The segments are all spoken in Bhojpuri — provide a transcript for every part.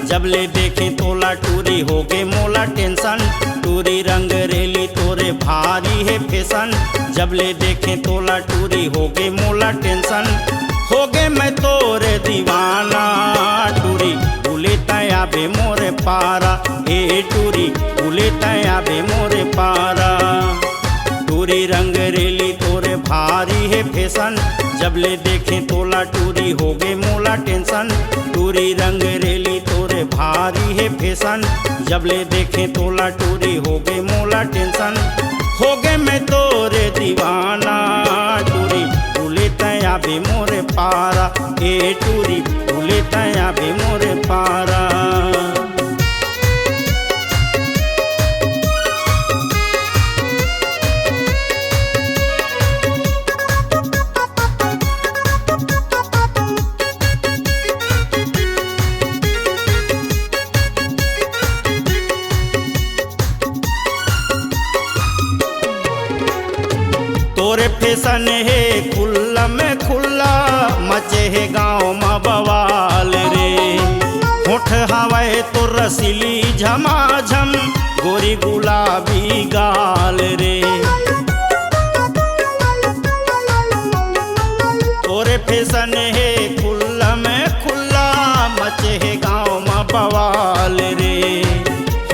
जब ले देखे तोला टूरी हो गे मोला टेंशन। टूरी रंग रेली तोरे भारी है फैशन। जब ले देखे तोला टूरी हो गे मोला टेंशन। हो गे मैं तोरे दीवाना टूरी भूले तया बे मोरे पारा। ए टूरी भूले तया बे मोरे पारा। टूरी रंग रेली तोरे भारी है फैशन। जब ले देखे तोला टूरी हो गे मोला टेंशन। टूरी रंग रेली तोरे भारी है फैशन। जब ले देखे तोला टूरी हो गे मोला टेंशन। हो गे मैं तोरे दीवाना टूरी भूले तया बे मोरे पारा। ए टूरी भूले तया बे मोरे पारा। तोरे फैशन है खुल्ला में खुल्ला मचे है गाँव में बवाल रे। होठ हवाए तो रसीली झमाझम गोरी गुलाबी गाल रे। तोरे फैशन है खुल्ला में खुल्ला मचे है गाँव में बवाल रे।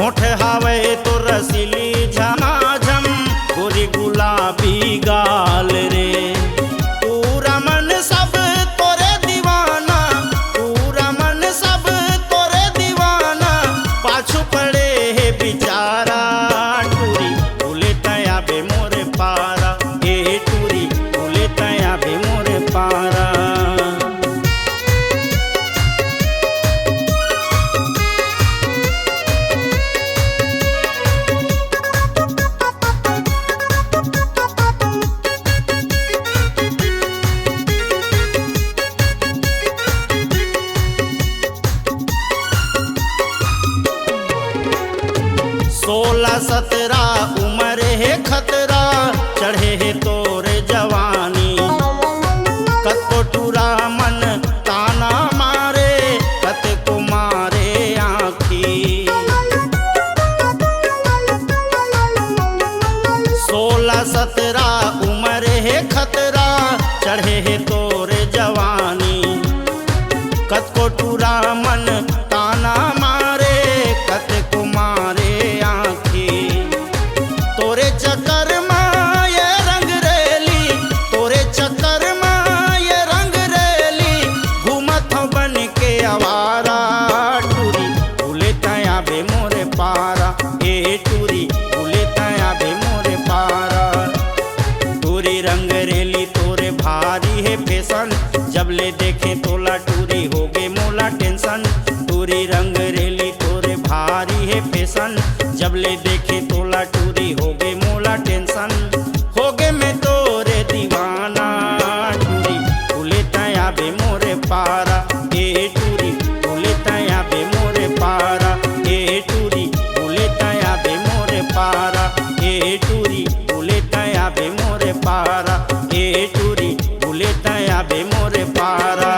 होठ हवाए तो रसीली झमाझम गोरी गुलाबी गाल रे। पूरा मन सब तोरे दीवाना पूरा मन सब तोरे दीवाना पाछू पड़े है बिचारा। टूरी भूले तया बे मोरे पारा। ए टूरी भूले तया बे मोरे पारा। सोलह सत्रह उम्र है खतरा चढ़े है तोरे जवानी। कतो टूरा मन ताना मारे कत को मारे आँखी। 16-17 उम्र है खतरा चढ़े है तोरे जवानी। कत को टूरा मन ताना मारे कत को मारे आँखी। तोरे चक्कर में ये रंग रेली तोरे चक्कर में ये रंग रेली घूमत हूँ बन के आवारा। टूरी भूले तया बे मोरे पारा। ए टूरी भूले तया बे मोरे पारा। टूरी रंग रेली तोरे भारी है फैशन। जब ले देखे तोला टूरी हो गे मोला टेंशन। टूरी रंग रेली तोरे भारी है फैशन। जब ले देखे तोला टूरी हो गे मोला टेंशन। हो गे मैं तोरे दीवाना टूरी भूले तया बे मोरे पारा। ए टूरी भूले तया बे मोरे पारा। ए टूरी भूले तया बे मोरे पारा। ए टूरी भूले तया बे मोरे पारा। ए टूरी भूले तया बे मोरे पारा।